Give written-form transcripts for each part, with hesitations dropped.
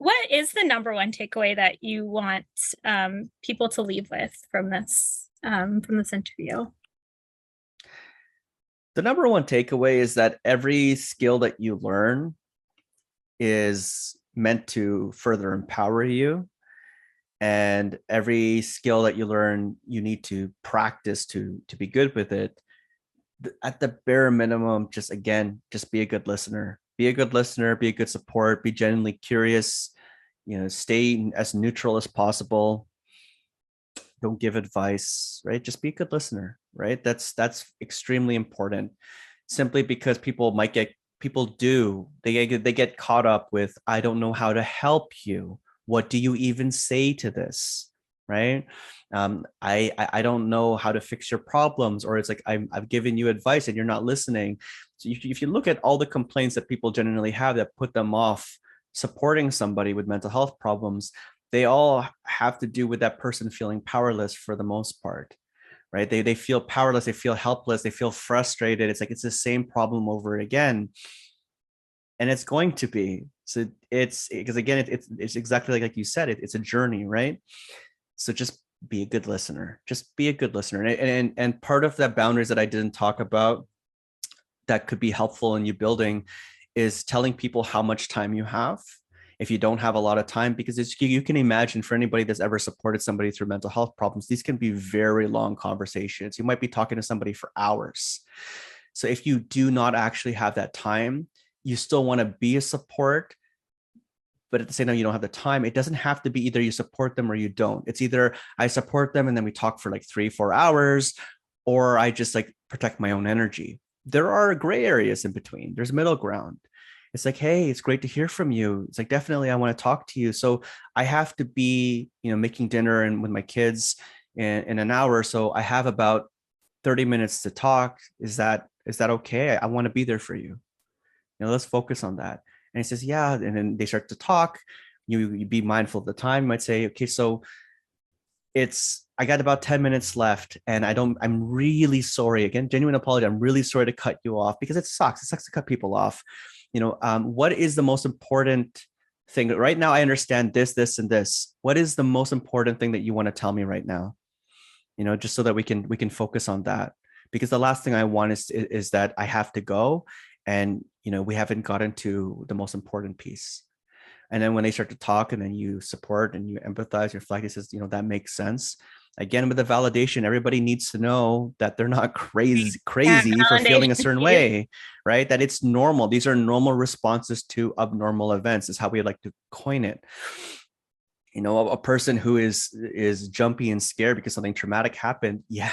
What is the number one takeaway that you want people to leave with from this interview? The number one takeaway is that every skill that you learn is meant to further empower you. And every skill that you learn, you need to practice to be good with it. At the bare minimum, just again, just be a good listener. Be a good listener, be a good support, be genuinely curious, stay as neutral as possible. Don't give advice, right? Just be a good listener, right? That's extremely important. Simply because people do they get caught up with, I don't know how to help you. What do you even say to this, right? I don't know how to fix your problems, or it's like I've given you advice and you're not listening. So if you look at all the complaints that people generally have that put them off supporting somebody with mental health problems, they all have to do with that person feeling powerless for the most part, right? They feel powerless, they feel helpless, they feel frustrated. It's like it's the same problem over again, and it's going to be. So it's because again, it's exactly like you said, it's a journey, right? So just be a good listener. Just be a good listener, and part of that boundaries that I didn't talk about that could be helpful in you building is telling people how much time you have if you don't have a lot of time, because you can imagine, for anybody that's ever supported somebody through mental health problems, these can be very long conversations. You might be talking to somebody for hours. So if you do not actually have that time, you still want to be a support, but at the same time, you don't have the time. It doesn't have to be either you support them or you don't. It's either I support them and then we talk for like 3-4 hours, or I just like protect my own energy. There are gray areas in between. There's middle ground. It's like, hey, it's great to hear from you. It's like, definitely, I want to talk to you. So I have to be, making dinner and with my kids in an hour. So I have about 30 minutes to talk. Is that okay? I want to be there for you. Let's focus on that. And he says, yeah. And then they start to talk. You be mindful of the time. You might say, okay, so I got about 10 minutes left, and I'm really sorry. Again, genuine apology. I'm really sorry to cut you off, because it sucks. It sucks to cut people off. What is the most important thing right now? I understand this, and this. What is the most important thing that you want to tell me right now? Just so that we can focus on that. Because the last thing I want is that I have to go, and we haven't gotten to the most important piece. And then when they start to talk, and then you support and you empathize, your flag says, that makes sense. Again, with the validation, everybody needs to know that they're not Yeah, crazy for feeling a validation certain piece. way, right? That it's normal. These are normal responses to abnormal events, is how we like to coin it. A person who is jumpy and scared because something traumatic happened, yeah,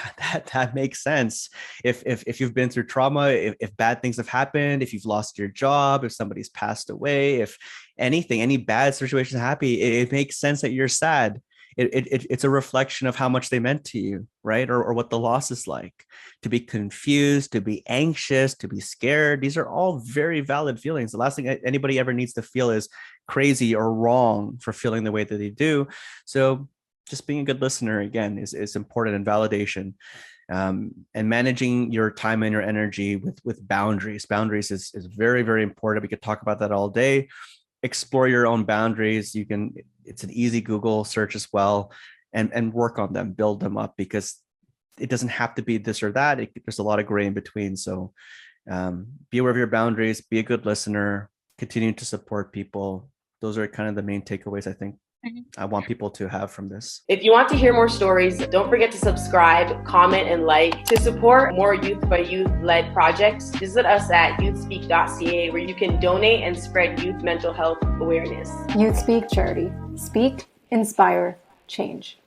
that makes sense. If you've been through trauma, if bad things have happened, if you've lost your job, if somebody's passed away, if any bad situation happen, it makes sense that you're sad. It's a reflection of how much they meant to you, right? Or what the loss is like. To be confused, to be anxious, to be scared, these are all very valid feelings. The last thing anybody ever needs to feel is crazy or wrong for feeling the way that they do. So just being a good listener, again, is important, in validation. And managing your time and your energy with boundaries. Boundaries is very, very important. We could talk about that all day. Explore your own boundaries. It's an easy Google search as well, and work on them, build them up, because it doesn't have to be this or that. There's a lot of gray in between. So be aware of your boundaries, be a good listener, continue to support people. Those are kind of the main takeaways I think I want people to have from this. If you want to hear more stories, don't forget to subscribe, comment, and like. To support more youth by youth led projects, visit us at youthspeak.ca, where you can donate and spread youth mental health awareness. Youth Speak Charity. Speak, inspire, change.